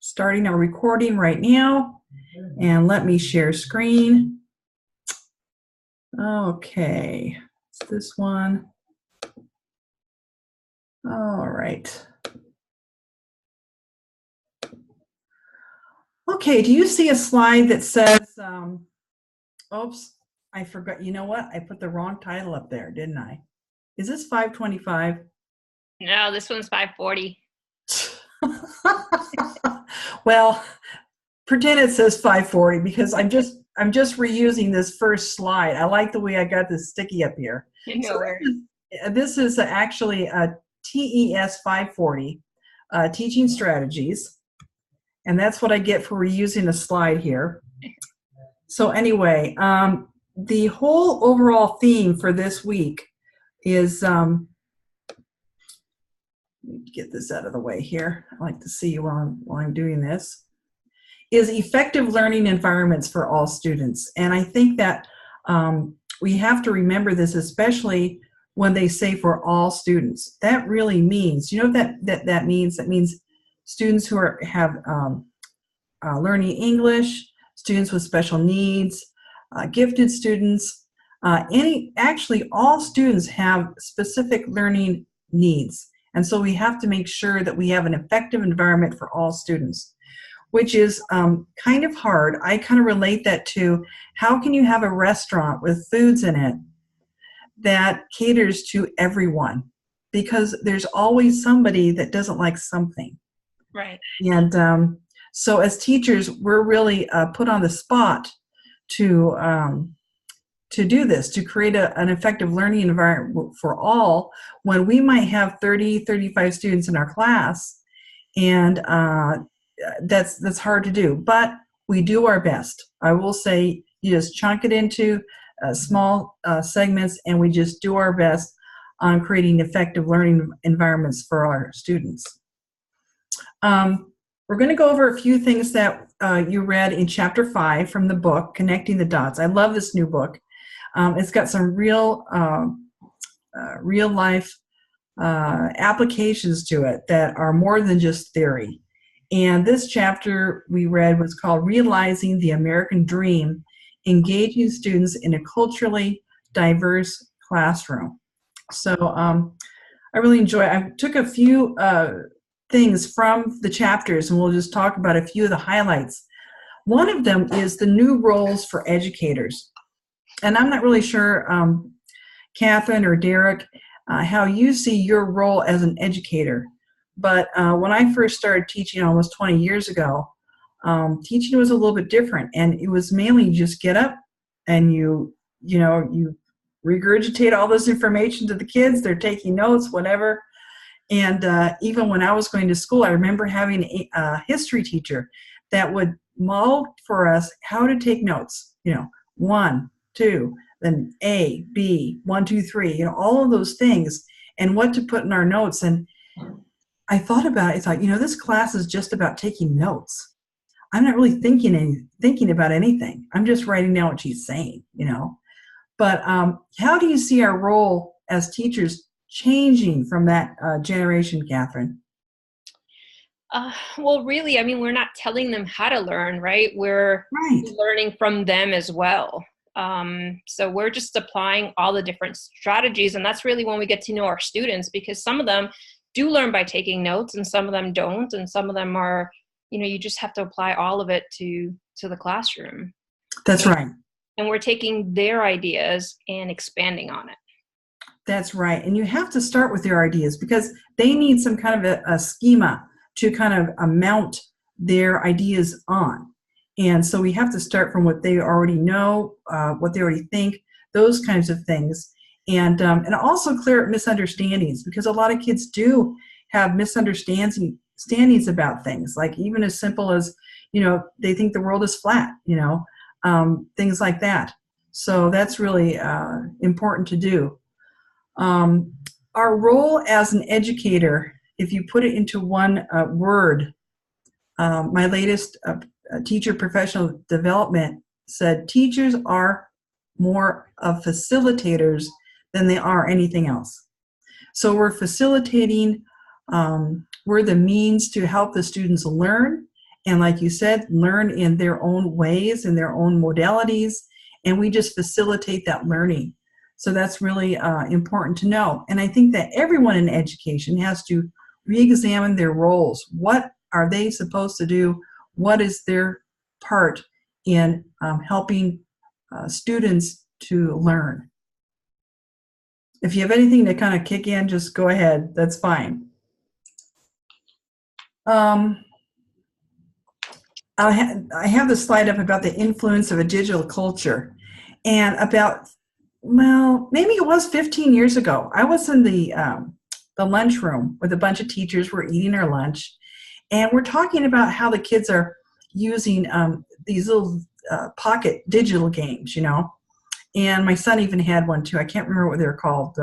starting our recording right now, and let me share screen. Okay, it's this one. All right. Okay, do you see a slide that says, oops, I forgot, you know what? I put the wrong title up there, didn't I? Is this 525? No, this one's 540. Well, pretend it says 540 because I'm just reusing this first slide. I like the way I got this sticky up here. No worries. This is actually a TES 540, teaching strategies. And that's what I get for reusing a slide here. So anyway, the whole overall theme for this week is, get this out of the way here. I like to see you while I'm doing this, is effective learning environments for all students. And I think that we have to remember this, especially when they say for all students. That really means, you know what that means? That means students who have learning English, students with special needs, gifted students, actually all students have specific learning needs. And so we have to make sure that we have an effective environment for all students, which is kind of hard. I kind of relate that to how can you have a restaurant with foods in it that caters to everyone? Because there's always somebody that doesn't like something. Right. And so as teachers, we're really put on the spot to do this, to create an effective learning environment for all, when we might have 30, 35 students in our class, and that's hard to do, but we do our best. I will say you just chunk it into small segments, and we just do our best on creating effective learning environments for our students. We're going to go over a few things that you read in Chapter 5 from the book, Connecting the Dots. I love this new book. It's got some real life applications to it that are more than just theory. And this chapter we read was called Realizing the American Dream, Engaging Students in a Culturally Diverse Classroom. So I really enjoy it. I took a few things from the chapters, and we'll just talk about a few of the highlights. One of them is the new roles for educators. And I'm not really sure, Catherine or Derek, how you see your role as an educator. But when I first started teaching almost 20 years ago, teaching was a little bit different. And it was mainly just get up and you regurgitate all this information to the kids. They're taking notes, whatever. And even when I was going to school, I remember having a history teacher that would model for us how to take notes. 1, 2, then A, B, 1, 2, 3, all of those things, and what to put in our notes. And I thought about it. I thought, this class is just about taking notes. I'm not really thinking about anything. I'm just writing down what she's saying, But how do you see our role as teachers changing from that generation, Catherine? Well, really, we're not telling them how to learn, right? We're learning from them as well. So we're just applying all the different strategies, and that's really when we get to know our students, because some of them do learn by taking notes and some of them don't, and some of them are, you just have to apply all of it to the classroom. That's right. And we're taking their ideas and expanding on it. That's right. And you have to start with their ideas because they need some kind of a schema to kind of mount their ideas on. And so we have to start from what they already know, what they already think, those kinds of things. And also clear up misunderstandings, because a lot of kids do have misunderstandings about things, like even as simple as, they think the world is flat, things like that. So that's really important to do. Our role as an educator, if you put it into one word, my latest teacher professional development said teachers are more of facilitators than they are anything else. So we're facilitating, we're the means to help the students learn and like you said, learn in their own ways, in their own modalities, and we just facilitate that learning. So that's really important to know. And I think that everyone in education has to re-examine their roles. What are they supposed to do? What is their part in helping students to learn? If you have anything to kind of kick in, just go ahead. That's fine. I have the slide up about the influence of a digital culture. And about, well, maybe it was 15 years ago, I was in the lunchroom with a bunch of teachers. We're eating our lunch. And we're talking about how the kids are using these little pocket digital games, you know. And my son even had one too. I can't remember what they're called.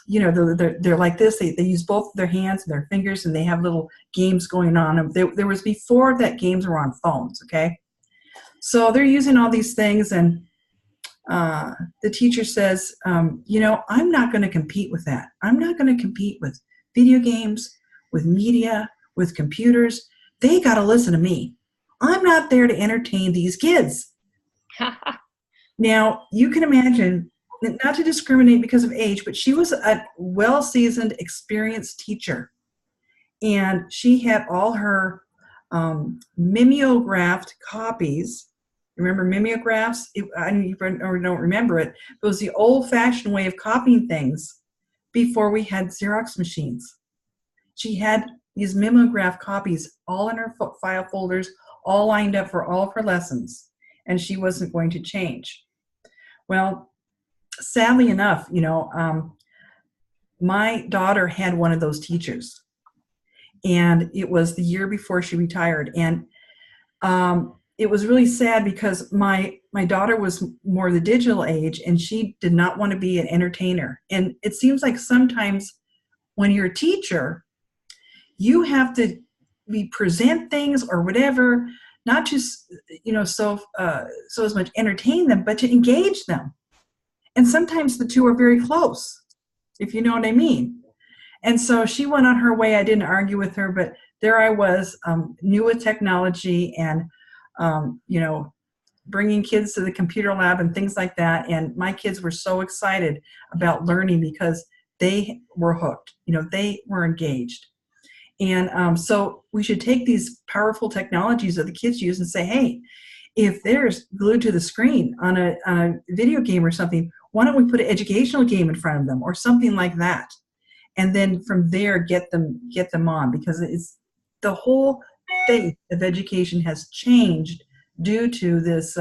You know, they're like this. They use both their hands and their fingers, and they have little games going on. There was before that games were on phones, okay? So they're using all these things, and the teacher says, you know, I'm not going to compete with that. I'm not going to compete with video games, with media, with computers. They got to listen to me. I'm not there to entertain these kids. Now, you can imagine, not to discriminate because of age, but she was a well-seasoned, experienced teacher. And she had all her mimeographed copies. Remember mimeographs? I don't remember it. It was the old-fashioned way of copying things before we had Xerox machines. She had these mimeograph copies all in her file folders, all lined up for all of her lessons, and she wasn't going to change. Well, sadly enough, you know, my daughter had one of those teachers, and it was the year before she retired. And it was really sad because my daughter was more the digital age, and she did not want to be an entertainer. And it seems like sometimes when you're a teacher, you have to present things or whatever, not just, you know, so as much entertain them, but to engage them. And sometimes the two are very close, if you know what I mean. And so she went on her way. I didn't argue with her, but there I was, new with technology and, you know, bringing kids to the computer lab and things like that. And my kids were so excited about learning because they were hooked. You know, they were engaged. And so we should take these powerful technologies that the kids use and say, hey, if there's glued to the screen on a video game or something, why don't we put an educational game in front of them or something like that? And then from there, get them on, because it's the whole face of education has changed due to this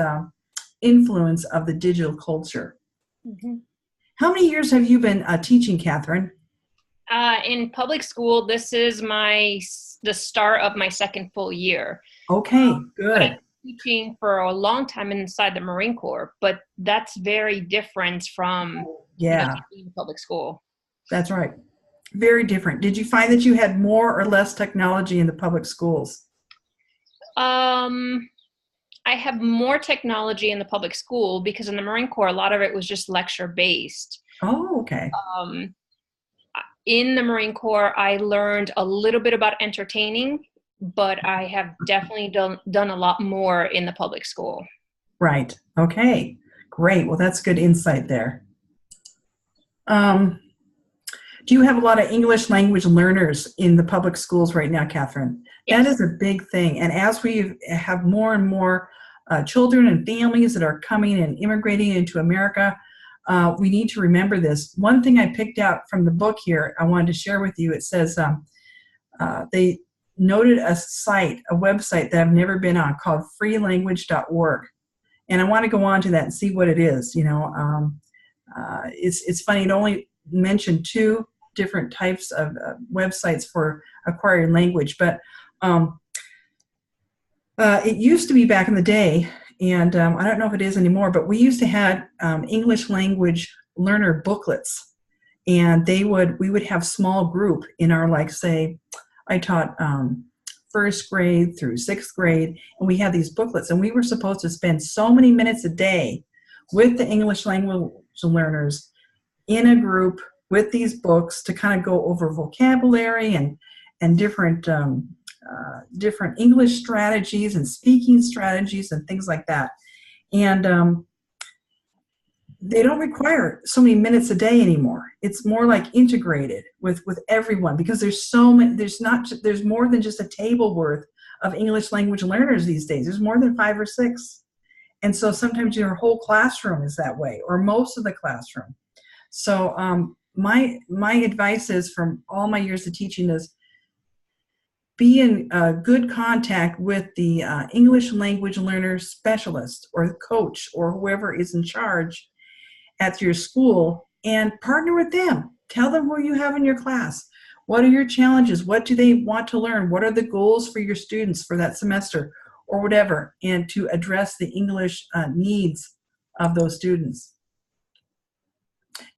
influence of the digital culture. Mm-hmm. How many years have you been teaching, Catherine? In public school, this is the start of my second full year. Okay, good. I've been teaching for a long time inside the Marine Corps, but that's very different from teaching public school. That's right. Very different. Did you find that you had more or less technology in the public schools? I have more technology in the public school because in the Marine Corps, a lot of it was just lecture based. Oh, okay. In the Marine Corps, I learned a little bit about entertaining, but I have definitely done a lot more in the public school. Right. Okay. Great. Well, that's good insight there. Do you have a lot of English language learners in the public schools right now, Catherine? Yes. That is a big thing. And as we have more and more children and families that are coming and immigrating into America, we need to remember this. One thing I picked out from the book here, I wanted to share with you. It says they noted a website that I've never been on called freelanguage.org. And I want to go on to that and see what it is. You know, it's funny. It only mentioned 2 different types of websites for acquiring language, but it used to be back in the day, and I don't know if it is anymore, but we used to have English language learner booklets, and we would have small group in our, like, say, I taught 1st grade through 6th grade, and we had these booklets, and we were supposed to spend so many minutes a day with the English language learners in a group with these books to kind of go over vocabulary and different different English strategies and speaking strategies and things like that. And they don't require so many minutes a day anymore. It's more like integrated with everyone, because there's so many. There's more than just a table worth of English language learners these days. There's more than 5 or 6, and so sometimes your whole classroom is that way, or most of the classroom. So my advice is, from all my years of teaching, is be in good contact with the English language learner specialist or coach or whoever is in charge at your school, and partner with them. Tell them who you have in your class. What are your challenges? What do they want to learn? What are the goals for your students for that semester or whatever, and to address the English needs of those students.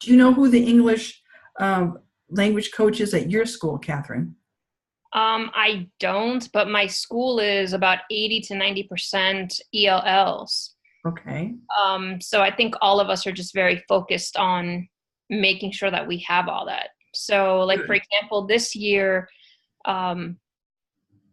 Do you know who the English language coach is at your school, Catherine? I don't, but my school is about 80 to 90% ELLs. Okay. So I think all of us are just very focused on making sure that we have all that. So, like, for example, this year, the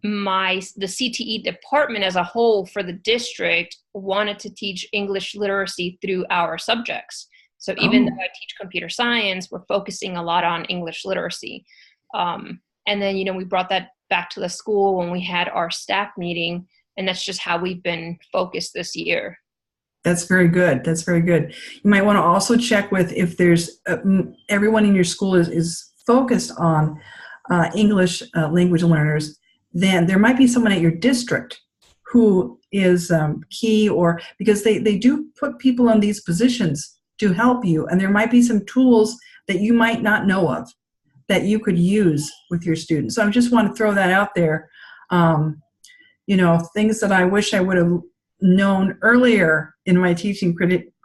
CTE department as a whole for the district wanted to teach English literacy through our subjects. So even though I teach computer science, we're focusing a lot on English literacy. And then, we brought that back to the school when we had our staff meeting, and that's just how we've been focused this year. That's very good. That's very good. You might want to also check with if there's everyone in your school is focused on English language learners, then there might be someone at your district who is key, or because they do put people in these positions to help you, and there might be some tools that you might not know of that you could use with your students. So I just want to throw that out there. Things that I wish I would have known earlier in my teaching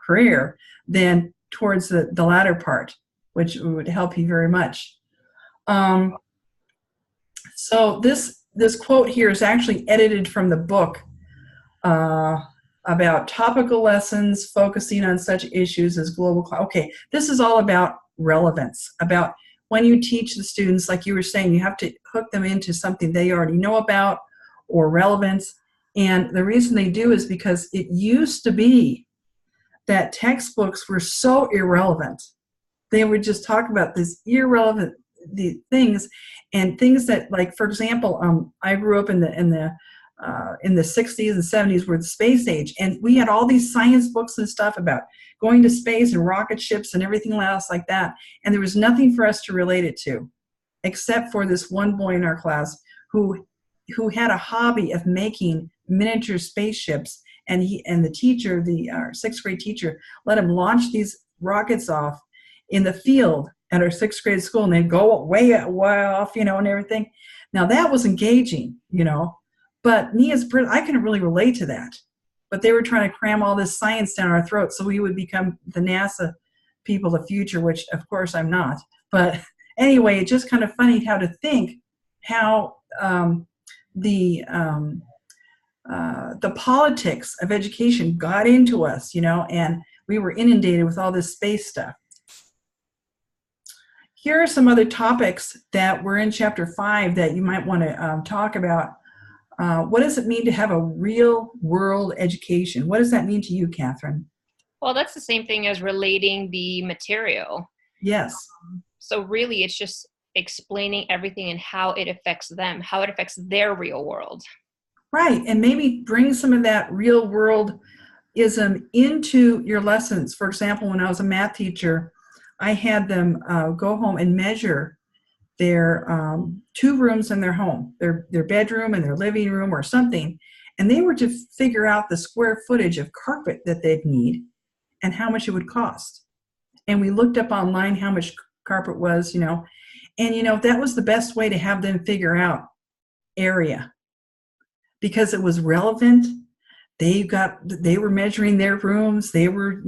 career than towards the latter part, which would help you very much. So this quote here is actually edited from the book about topical lessons focusing on such issues as global. Okay, this is all about relevance, about when you teach the students, like you were saying, you have to hook them into something they already know about, or relevance. And the reason they do is because it used to be that textbooks were so irrelevant. They would just talk about this irrelevant things, and things that, like, for example, I grew up in the 60s and 70s, were the space age, and we had all these science books and stuff about going to space and rocket ships and everything else like that, and there was nothing for us to relate it to, except for this one boy in our class who had a hobby of making miniature spaceships, and the teacher, our 6th grade teacher, let him launch these rockets off in the field at our 6th grade school, and they'd go way off, and everything. Now that was engaging, but me as I couldn't really relate to that. But they were trying to cram all this science down our throats so we would become the NASA people of the future, which of course I'm not. But anyway, it's just kind of funny how to think how the politics of education got into us, and we were inundated with all this space stuff. Here are some other topics that were in Chapter 5 that you might want to talk about. What does it mean to have a real-world education? What does that mean to you, Catherine? Well, that's the same thing as relating the material. Yes. So really, it's just explaining everything and how it affects them, how it affects their real world. Right, and maybe bring some of that real-world-ism into your lessons. For example, when I was a math teacher, I had them go home and measure their 2 rooms in their home, their bedroom and their living room or something, and they were to figure out the square footage of carpet that they'd need and how much it would cost. And we looked up online how much carpet was, and that was the best way to have them figure out area, because it was relevant. They were measuring their rooms, they were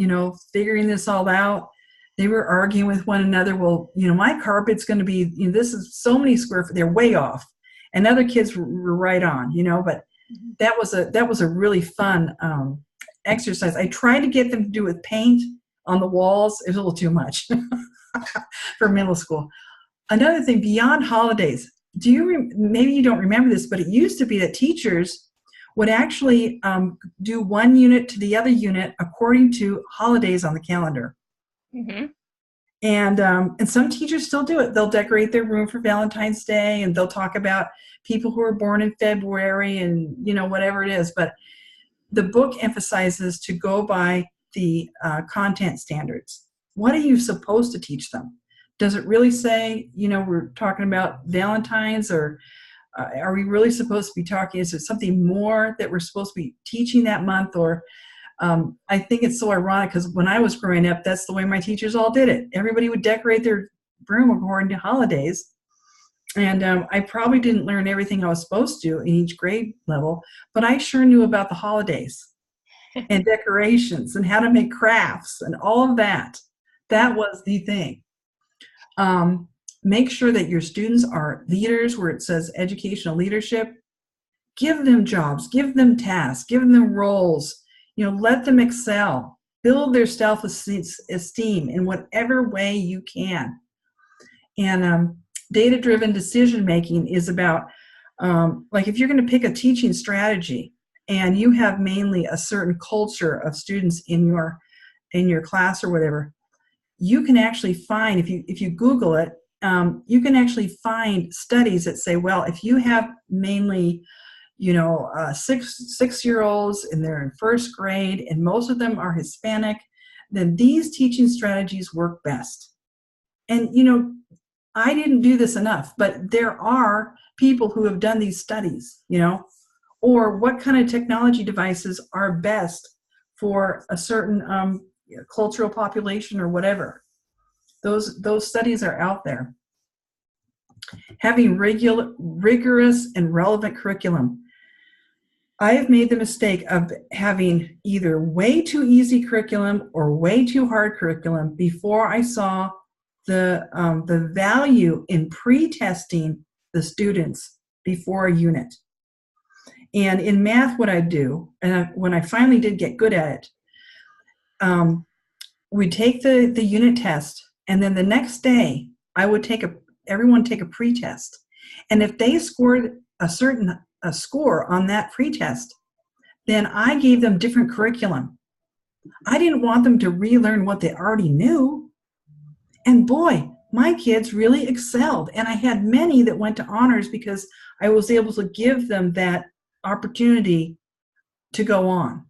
figuring this all out. They were arguing with one another. Well, my carpet's going to be, this is so many square feet. They're way off, and other kids were right on. But that was a really fun exercise. I tried to get them to do it with paint on the walls. It was a little too much for middle school. Another thing, beyond holidays, maybe you don't remember this, but it used to be that teachers would actually do one unit to the other unit according to holidays on the calendar. Mm-hmm. And some teachers still do it. They'll decorate their room for Valentine's Day, and they'll talk about people who were born in February and, whatever it is. But the book emphasizes to go by the content standards. What are you supposed to teach them? Does it really say, we're talking about Valentine's, or are we really supposed to be talking, is there something more that we're supposed to be teaching that month? Or I think it's so ironic because when I was growing up, that's the way my teachers all did it. Everybody would decorate their room according to holidays. And I probably didn't learn everything I was supposed to in each grade level, but I sure knew about the holidays and decorations and how to make crafts and all of that. That was the thing. Make sure that your students are leaders where it says educational leadership. Give them jobs, give them tasks, give them roles. Let them excel. Build their self-esteem in whatever way you can. And data-driven decision-making is about, like if you're going to pick a teaching strategy and you have mainly a certain culture of students in your class or whatever, you can actually find, if you Google it, you can actually find studies that say, well, if you have mainly 6-year-olds and they're in first grade and most of them are Hispanic, then these teaching strategies work best. And I didn't do this enough, but there are people who have done these studies, or what kind of technology devices are best for a certain cultural population or whatever. Those studies are out there. Having rigorous and relevant curriculum. I have made the mistake of having either way too easy curriculum or way too hard curriculum before I saw the value in pre-testing the students before a unit. And in math, what I do, and when I finally did get good at it, we'd take the unit test, and then the next day I would everyone take a pre-test. And if they scored a score on that pre-test, then I gave them different curriculum. I didn't want them to relearn what they already knew. And boy, my kids really excelled. And I had many that went to honors because I was able to give them that opportunity to go on,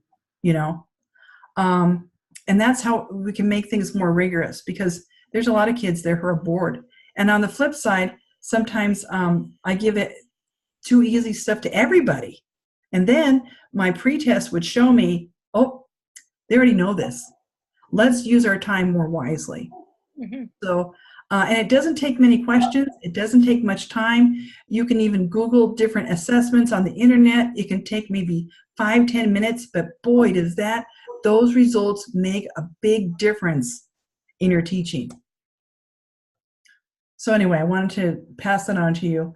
and that's how we can make things more rigorous, because there's a lot of kids there who are bored. And on the flip side, sometimes I give it too easy stuff to everybody. And then my pretest would show me, oh, they already know this. Let's use our time more wisely. Mm-hmm. So, and it doesn't take many questions. It doesn't take much time. You can even Google different assessments on the internet. It can take maybe 5-10 minutes, but boy, those results make a big difference in your teaching. So anyway, I wanted to pass that on to you.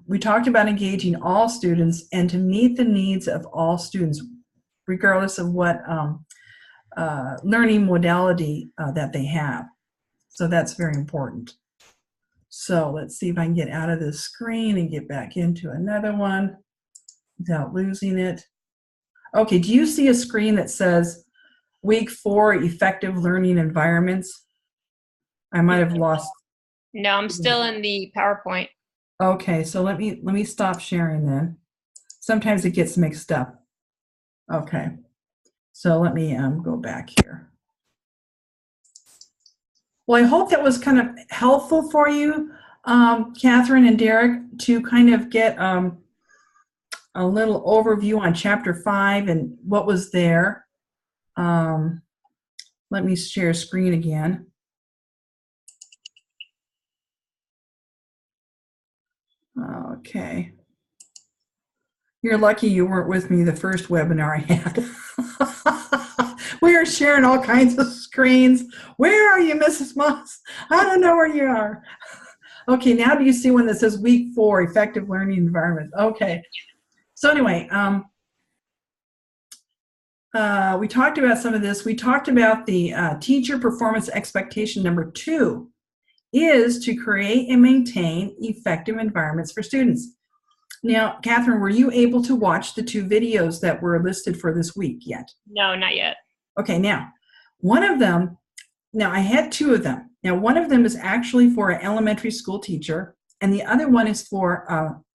We talked about engaging all students and to meet the needs of all students, regardless of what learning modality that they have. So that's very important. So let's see if I can get out of this screen and get back into another one without losing it. Okay, do you see a screen that says week 4 effective learning environments? I might have lost. No, I'm still in the PowerPoint. Okay, so let me stop sharing then. Sometimes it gets mixed up. Okay, so let me go back here. Well, I hope that was kind of helpful for you, Catherine and Derek, to kind of get a little overview on Chapter 5 and what was there. Let me share screen again. Okay. You're lucky you weren't with me the first webinar I had. We were sharing all kinds of screens. Where are you, Mrs. Moss? I don't know where you are. Okay, now do you see one that says week 4, effective learning environment? Okay. So anyway, we talked about some of this. We talked about the teacher performance expectation number 2 is to create and maintain effective environments for students. Now, Catherine, were you able to watch the 2 videos that were listed for this week yet? No, not yet. Okay, now, one of them, now I had 2 of them. Now, one of them is actually for an elementary school teacher, and the other one is for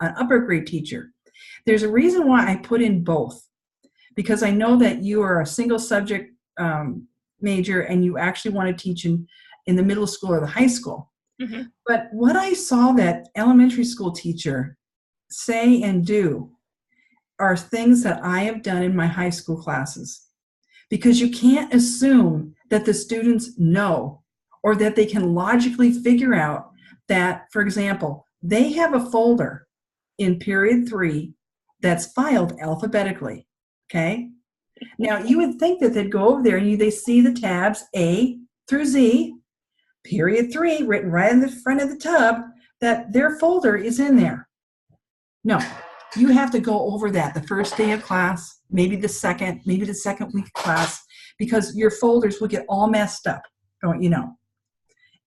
an upper grade teacher. There's a reason why I put in both, because I know that you are a single subject major and you actually want to teach in the middle school or the high school. Mm-hmm. But what I saw that elementary school teacher say and do are things that I have done in my high school classes. Because you can't assume that the students know or that they can logically figure out that, for example, they have a folder in period 3 that's filed alphabetically, okay? Now, you would think that they'd go over there and they see the tabs A through Z, period 3, written right in the front of the tub, that their folder is in there. No, you have to go over that the first day of class, maybe the second week of class, because your folders will get all messed up, don't you know?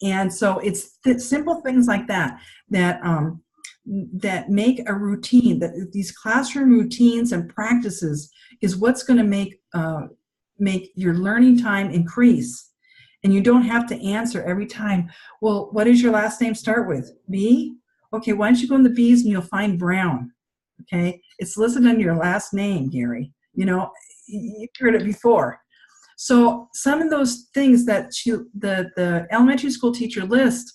And so it's simple things like that that make a routine, that these classroom routines and practices is what's going to make your learning time increase. And you don't have to answer every time, well, what does your last name start with? B? Okay, why don't you go in the B's and you'll find Brown. Okay, it's listed under your last name, Gary. You know, you've heard it before. So some of those things that the elementary school teacher list,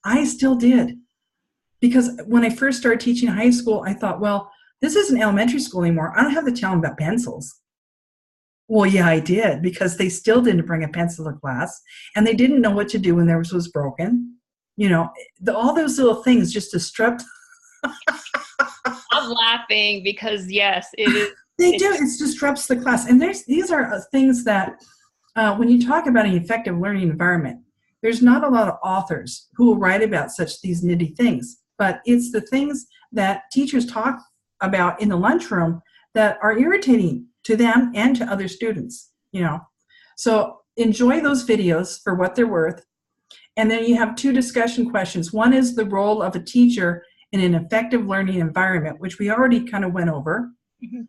I still did. Because when I first started teaching high school, I thought, well, this isn't elementary school anymore. I don't have to tell them about pencils. Well, yeah, I did, because they still didn't bring a pencil to class, and they didn't know what to do when theirs was broken. You know, all those little things just disrupt. I'm laughing because, yes, it is. They do. It disrupts the class. And these are things that, when you talk about an effective learning environment, there's not a lot of authors who will write about these nitty things. But it's the things that teachers talk about in the lunchroom that are irritating to them and to other students, you know. So enjoy those videos for what they're worth. And then you have 2 discussion questions. One is the role of a teacher in an effective learning environment, which we already kind of went over. Mm-hmm.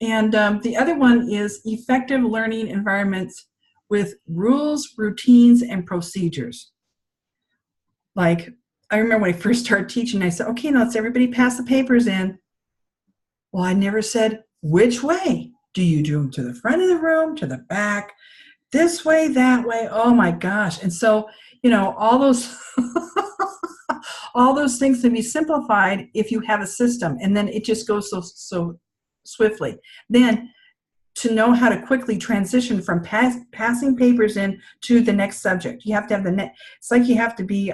And the other one is effective learning environments with rules, routines, and procedures. Like, I remember when I first started teaching, I said, okay, now let's everybody pass the papers in. Well, I never said, which way? Do you do them to the front of the room, to the back, this way, that way? Oh my gosh. And so, you know, all those all those things can be simplified if you have a system, and then it just goes so swiftly. Then to know how to quickly transition from passing papers in to the next subject, you have to have it's like you have to be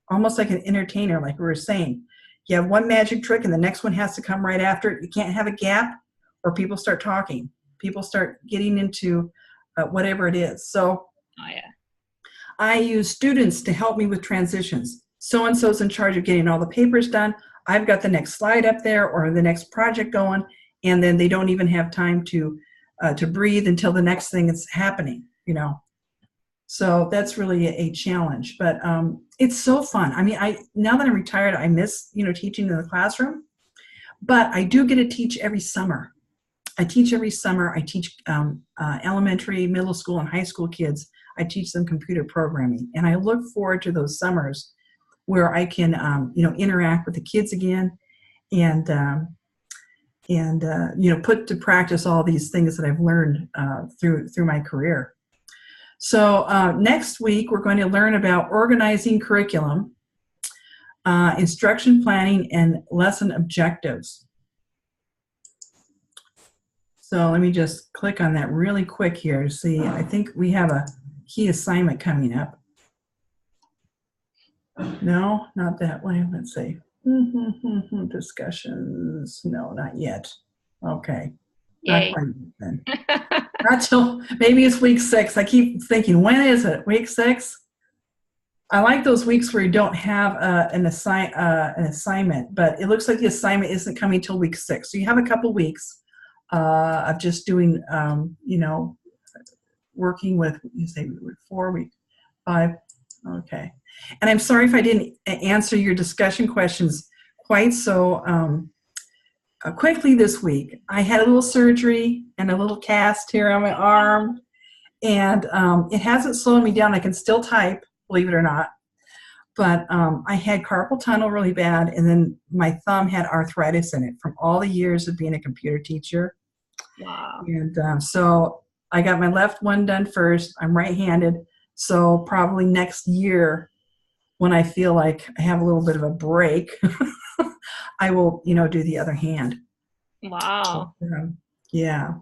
almost like an entertainer, like we were saying. You have one magic trick and the next one has to come right after it. You can't have a gap or people start talking. People start getting into whatever it is. So I use students to help me with transitions. So-and-so's in charge of getting all the papers done. I've got the next slide up there or the next project going, and then they don't even have time to breathe until the next thing is happening, you know. So that's really a challenge, but it's so fun. I mean, now that I'm retired, I miss, you know, teaching in the classroom, but I do get to teach every summer. I teach every summer. I teach elementary, middle school, and high school kids. I teach them computer programming, and I look forward to those summers where I can, you know, interact with the kids again, and you know, put to practice all these things that I've learned through my career. So next week, we're going to learn about organizing curriculum, instruction planning, and lesson objectives. So let me just click on that really quick here to see. I think we have a key assignment coming up. No, not that way. Let's see. Discussions. No, not yet. Okay. Yay. Not quite then. Not till maybe it's week 6. I keep thinking, when is it? Week 6? I like those weeks where you don't have an assignment, but it looks like the assignment isn't coming till week 6. So you have a couple weeks of just doing, you know, working with, you say week 4, week 5. Okay. And I'm sorry if I didn't answer your discussion questions quite so quickly this week. I had a little surgery and a little cast here on my arm, and it hasn't slowed me down. I can still type, believe it or not. But I had carpal tunnel really bad, and then my thumb had arthritis in it from all the years of being a computer teacher. Wow. And so I got my left one done first. I'm right-handed, so probably next year when I feel like I have a little bit of a break, I will, do the other hand. Wow. Yeah.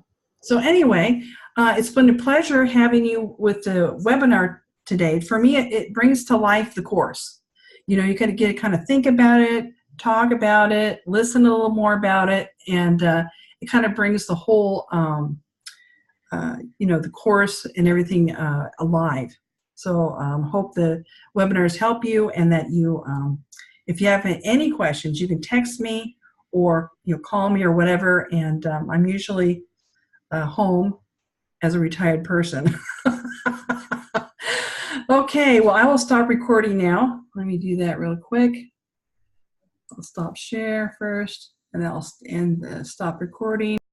So anyway, it's been a pleasure having you with the webinar today. For me, it brings to life the course. You got to get to kind of think about it, talk about it, listen a little more about it, and it kind of brings the whole, the course and everything alive. So hope the webinars help you, and that you, if you have any questions, you can text me or call me or whatever, and I'm usually home as a retired person. Okay, well, I will stop recording now. Let me do that real quick. I'll stop share first, and then I'll stop recording.